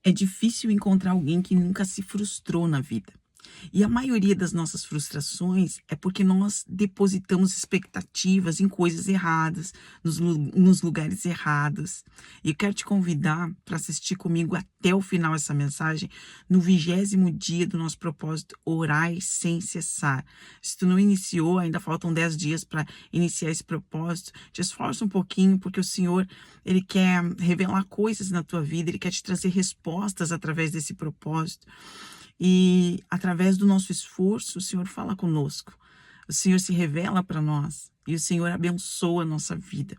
É difícil encontrar alguém que nunca se frustrou na vida. E a maioria das nossas frustrações é porque nós depositamos expectativas em coisas erradas, nos lugares errados. E eu quero te convidar para assistir comigo até o final essa mensagem, no 20º dia do nosso propósito, Orai Sem Cessar. Se tu não iniciou, ainda faltam 10 dias para iniciar esse propósito, te esforça um pouquinho, porque o Senhor, Ele quer revelar coisas na tua vida, Ele quer te trazer respostas através desse propósito. E através do nosso esforço, o Senhor fala conosco. O Senhor se revela para nós e o Senhor abençoa a nossa vida.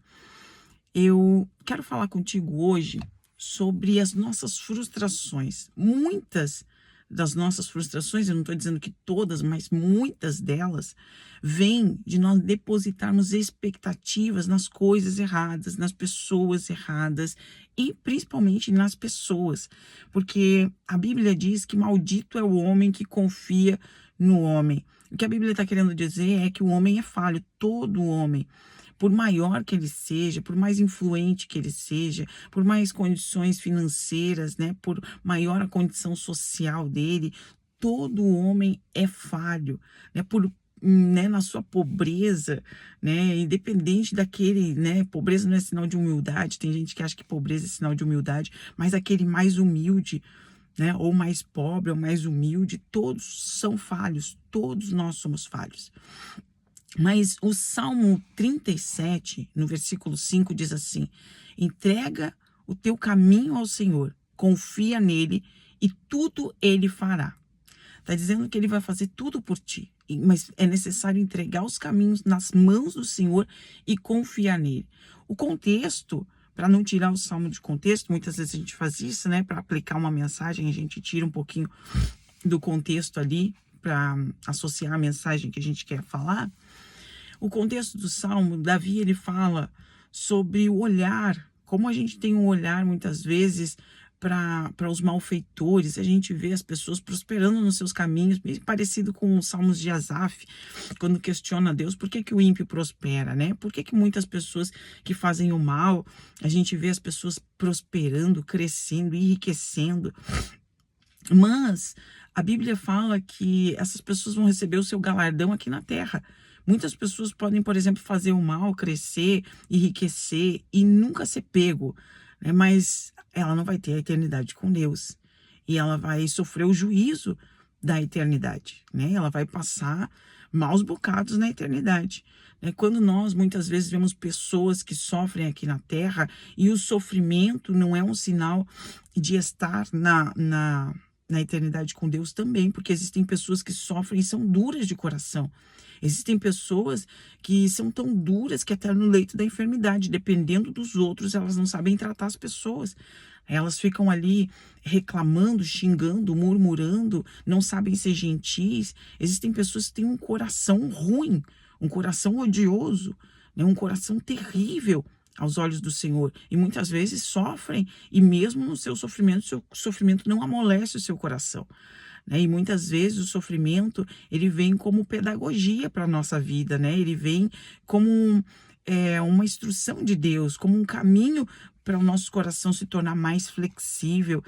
Eu quero falar contigo hoje sobre as nossas frustrações. Muitas das nossas frustrações, eu não estou dizendo que todas, mas muitas delas, vêm de nós depositarmos expectativas nas coisas erradas, nas pessoas erradas e principalmente nas pessoas. Porque a Bíblia diz que maldito é o homem que confia no homem. O que a Bíblia está querendo dizer é que o homem é falho, todo homem. Por maior que ele seja, por mais influente que ele seja, por mais condições financeiras, né, por maior a condição social dele, todo homem é falho, né, na sua pobreza, né, independente daquele, né, pobreza não é sinal de humildade, tem gente que acha que pobreza é sinal de humildade, mas aquele mais humilde, né, ou mais pobre, ou mais humilde, todos são falhos, todos nós somos falhos. Mas o Salmo 37, no versículo 5, diz assim: entrega o teu caminho ao Senhor, confia nele e tudo ele fará. Está dizendo que ele vai fazer tudo por ti, mas é necessário entregar os caminhos nas mãos do Senhor e confiar nele. O contexto, para não tirar o Salmo de contexto, muitas vezes a gente faz isso, né? Para aplicar uma mensagem, a gente tira um pouquinho do contexto ali, para associar a mensagem que a gente quer falar. O contexto do Salmo, Davi, ele fala sobre o olhar, como a gente tem um olhar muitas vezes para os malfeitores, a gente vê as pessoas prosperando nos seus caminhos, bem parecido com os Salmos de Asaf, quando questiona Deus, por que que o ímpio prospera, né? Por que que muitas pessoas que fazem o mal, a gente vê as pessoas prosperando, crescendo, enriquecendo, mas a Bíblia fala que essas pessoas vão receber o seu galardão aqui na terra. Muitas pessoas podem, por exemplo, fazer o mal, crescer, enriquecer e nunca ser pego, né? Mas ela não vai ter a eternidade com Deus. E ela vai sofrer o juízo da eternidade, né? Ela vai passar maus bocados na eternidade, né? Quando nós, muitas vezes, vemos pessoas que sofrem aqui na terra e o sofrimento não é um sinal de estar na eternidade com Deus também, porque existem pessoas que sofrem e são duras de coração. Existem pessoas que são tão duras que até no leito da enfermidade, dependendo dos outros, elas não sabem tratar as pessoas. Elas ficam ali reclamando, xingando, murmurando, não sabem ser gentis. Existem pessoas que têm um coração ruim, um coração odioso, né? Um coração terrível aos olhos do Senhor. E muitas vezes sofrem, e mesmo no seu sofrimento não amolece o seu coração, né? E muitas vezes o sofrimento, ele vem como pedagogia para a nossa vida, né? Ele vem como uma instrução de Deus, como um caminho para o nosso coração se tornar mais flexível,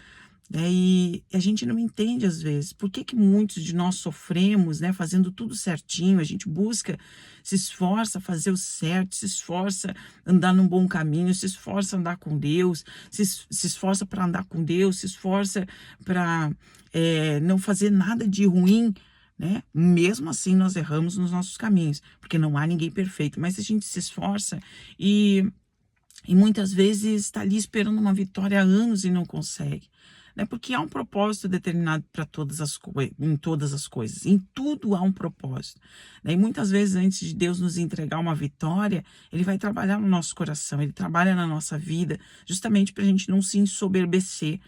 né? E a gente não entende às vezes por que que muitos de nós sofremos, né, fazendo tudo certinho, a gente busca, se esforça a fazer o certo, se esforça a andar num bom caminho, se esforça a andar com Deus, se esforça para andar com Deus, se esforça para não fazer nada de ruim, né? Mesmo assim nós erramos nos nossos caminhos, porque não há ninguém perfeito, mas a gente se esforça e muitas vezes está ali esperando uma vitória há anos e não consegue, né? Porque há um propósito determinado para em todas as coisas, em tudo há um propósito, né? E muitas vezes antes de Deus nos entregar uma vitória, Ele vai trabalhar no nosso coração, Ele trabalha na nossa vida, justamente para a gente não se ensoberbecer.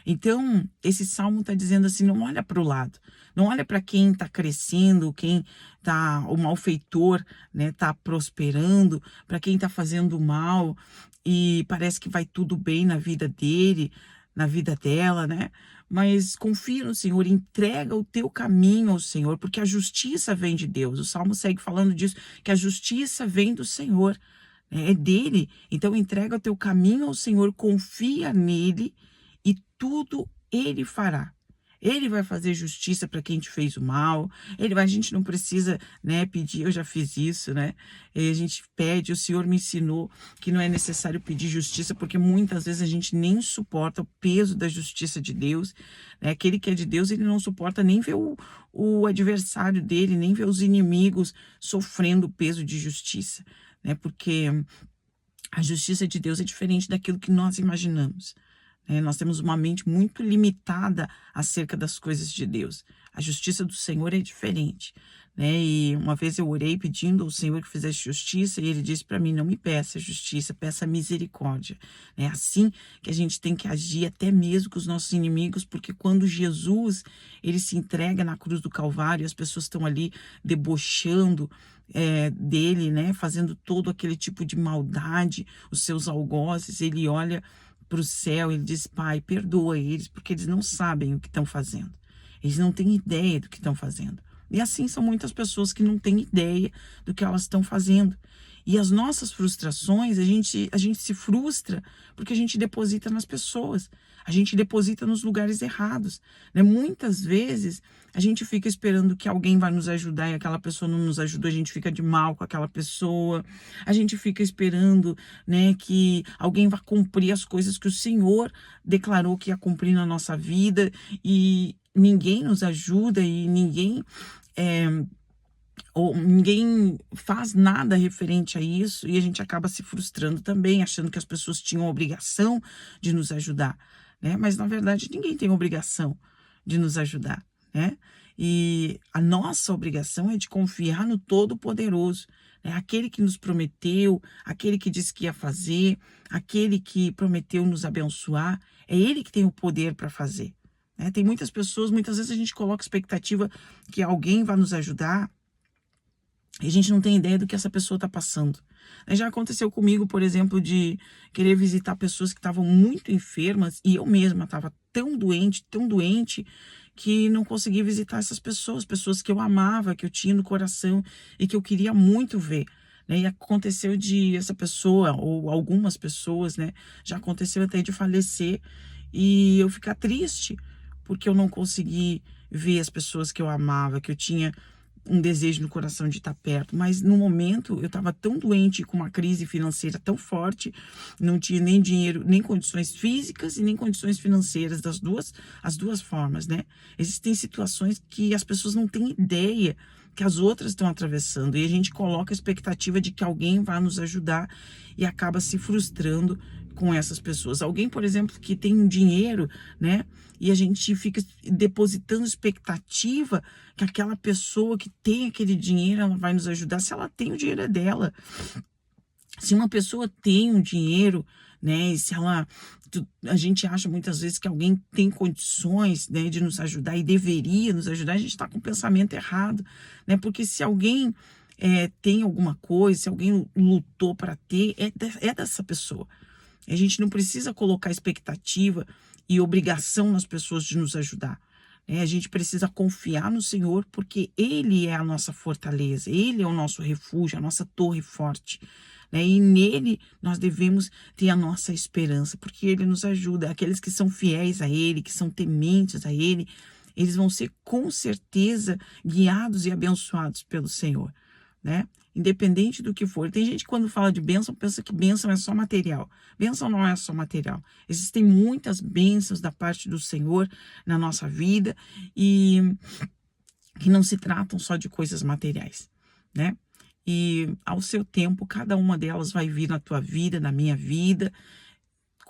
Então, esse salmo está dizendo assim: não olha para o lado, não olha para quem está crescendo, quem está, o malfeitor, né, está prosperando, para quem está fazendo mal e parece que vai tudo bem na vida dele, na vida dela, né? Mas confia no Senhor, entrega o teu caminho ao Senhor, porque a justiça vem de Deus. O salmo segue falando disso, que a justiça vem do Senhor, né? É dele. Então entrega o teu caminho ao Senhor, confia nele e tudo Ele fará. Ele vai fazer justiça para quem te fez o mal. A gente não precisa, né, pedir. Eu já fiz isso, né? E a gente pede. O Senhor me ensinou que não é necessário pedir justiça, porque muitas vezes a gente nem suporta o peso da justiça de Deus, né? Aquele que é de Deus, ele não suporta nem ver o adversário dele, nem ver os inimigos sofrendo o peso de justiça, né? Porque a justiça de Deus é diferente daquilo que nós imaginamos. Nós temos uma mente muito limitada acerca das coisas de Deus. A justiça do Senhor é diferente, né? E uma vez eu orei pedindo ao Senhor que fizesse justiça e Ele disse para mim: não me peça justiça, peça misericórdia. É assim que a gente tem que agir até mesmo com os nossos inimigos, porque quando Jesus ele se entrega na cruz do Calvário, as pessoas estão ali debochando dele, né? Fazendo todo aquele tipo de maldade, os seus algozes. Ele olha para o céu, ele diz: Pai, perdoa eles, porque eles não sabem o que estão fazendo. Eles não têm ideia do que estão fazendo. E assim são muitas pessoas que não têm ideia do que elas estão fazendo. E as nossas frustrações, a gente se frustra porque a gente deposita nas pessoas. A gente deposita nos lugares errados, né? Muitas vezes a gente fica esperando que alguém vai nos ajudar e aquela pessoa não nos ajudou, a gente fica de mal com aquela pessoa. A gente fica esperando, né, que alguém vá cumprir as coisas que o Senhor declarou que ia cumprir na nossa vida e ninguém nos ajuda e ninguém faz nada referente a isso e a gente acaba se frustrando também, achando que as pessoas tinham a obrigação de nos ajudar, né? Mas na verdade ninguém tem obrigação de nos ajudar, né? E a nossa obrigação é de confiar no Todo-Poderoso, né? Aquele que nos prometeu, aquele que disse que ia fazer, aquele que prometeu nos abençoar, é Ele que tem o poder para fazer, né? Tem muitas pessoas, muitas vezes a gente coloca expectativa que alguém vai nos ajudar e a gente não tem ideia do que essa pessoa está passando. Já aconteceu comigo, por exemplo, de querer visitar pessoas que estavam muito enfermas e eu mesma estava tão doente, que não consegui visitar essas pessoas, pessoas que eu amava, que eu tinha no coração e que eu queria muito ver, né? E aconteceu de essa pessoa, ou algumas pessoas, né? Já aconteceu até de falecer e eu ficar triste, porque eu não consegui ver as pessoas que eu amava, que eu tinha um desejo no coração de estar perto, mas no momento eu estava tão doente, com uma crise financeira tão forte, não tinha nem dinheiro, nem condições físicas e nem condições financeiras, as duas formas, né? Existem situações que as pessoas não têm ideia que as outras estão atravessando e a gente coloca a expectativa de que alguém vai nos ajudar e acaba se frustrando com essas pessoas. Alguém, por exemplo, que tem um dinheiro, né? E a gente fica depositando expectativa que aquela pessoa que tem aquele dinheiro, ela vai nos ajudar. Se ela tem, o dinheiro é dela. Se uma pessoa tem um dinheiro, né? E se a gente acha muitas vezes que alguém tem condições, né, de nos ajudar e deveria nos ajudar, a gente está com o pensamento errado, né? Porque se alguém tem alguma coisa, se alguém lutou para ter, é dessa pessoa. A gente não precisa colocar expectativa e obrigação nas pessoas de nos ajudar, né? A gente precisa confiar no Senhor, porque Ele é a nossa fortaleza, Ele é o nosso refúgio, a nossa torre forte, né? E nele nós devemos ter a nossa esperança, porque Ele nos ajuda. Aqueles que são fiéis a Ele, que são tementes a Ele, eles vão ser com certeza guiados e abençoados pelo Senhor, né? Independente do que for. Tem gente que quando fala de bênção, pensa que bênção é só material. Bênção não é só material. Existem muitas bênçãos da parte do Senhor na nossa vida e que não se tratam só de coisas materiais, né? E ao seu tempo, cada uma delas vai vir na tua vida, na minha vida,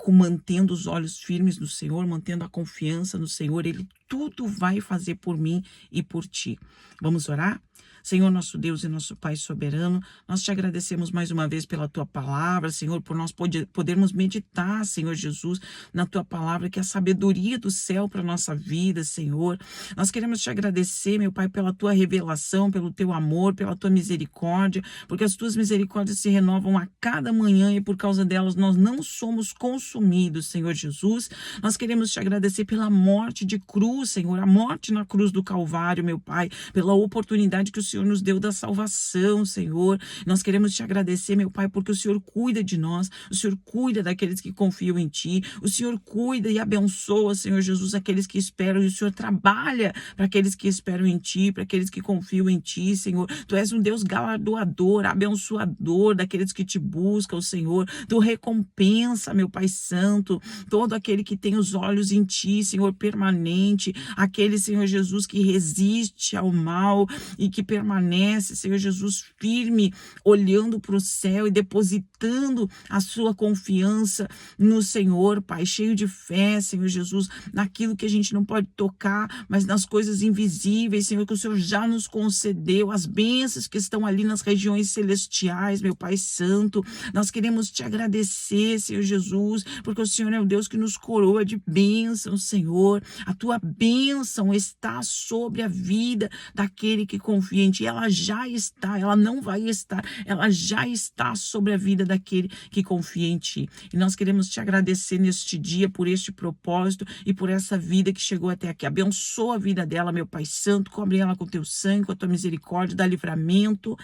mantendo os olhos firmes no Senhor, mantendo a confiança no Senhor. Ele tudo vai fazer por mim e por ti. Vamos orar? Senhor, nosso Deus e nosso Pai soberano, nós te agradecemos mais uma vez pela tua palavra, Senhor, por nós podermos meditar, Senhor Jesus, na tua palavra, que é a sabedoria do céu para a nossa vida, Senhor. Nós queremos te agradecer, meu Pai, pela tua revelação, pelo teu amor, pela tua misericórdia, porque as tuas misericórdias se renovam a cada manhã e por causa delas nós não somos consumidos, Senhor Jesus. Nós queremos te agradecer pela morte de cruz, Senhor, a morte na cruz do Calvário, meu Pai, pela oportunidade que o Senhor nos deu da salvação, Senhor. Nós queremos te agradecer, meu Pai, porque o Senhor cuida de nós, o Senhor cuida daqueles que confiam em Ti, o Senhor cuida e abençoa, Senhor Jesus, aqueles que esperam, e o Senhor trabalha para aqueles que esperam em Ti, para aqueles que confiam em Ti, Senhor. Tu és um Deus galardoador, abençoador daqueles que Te buscam, Senhor. Tu recompensa, meu Pai Santo, todo aquele que tem os olhos em Ti, Senhor, permanente, aquele, Senhor Jesus, que resiste ao mal e que permanece, Senhor Jesus, firme, olhando para o céu e depositando a sua confiança no Senhor, Pai, cheio de fé, Senhor Jesus, naquilo que a gente não pode tocar, mas nas coisas invisíveis, Senhor, que o Senhor já nos concedeu, as bênçãos que estão ali nas regiões celestiais, meu Pai Santo. Nós queremos te agradecer, Senhor Jesus, porque o Senhor é o Deus que nos coroa de bênção, Senhor. A tua bênção está sobre a vida daquele que confia em Ti. Ela já está, ela não vai estar, ela já está sobre a vida daquele que confia em Ti. E nós queremos te agradecer neste dia por este propósito e por essa vida que chegou até aqui. Abençoa a vida dela, meu Pai Santo, cobre ela com Teu sangue, com a Tua misericórdia, dá livramento.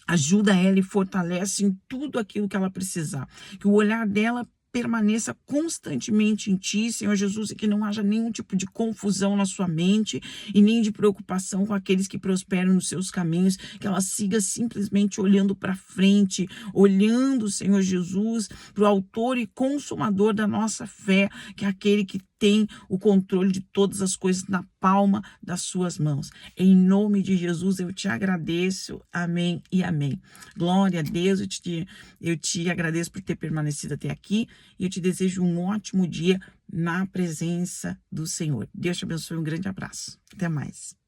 Ajuda ela e fortalece em tudo aquilo que ela precisar. Que o olhar dela permaneça constantemente em Ti, Senhor Jesus, e que não haja nenhum tipo de confusão na sua mente e nem de preocupação com aqueles que prosperam nos seus caminhos, que ela siga simplesmente olhando para frente, olhando, Senhor Jesus, para o autor e consumador da nossa fé, que é aquele que tem o controle de todas as coisas na palma das suas mãos. Em nome de Jesus, eu te agradeço. Amém e amém. Glória a Deus, eu te agradeço por ter permanecido até aqui e eu te desejo um ótimo dia na presença do Senhor. Deus te abençoe, um grande abraço. Até mais.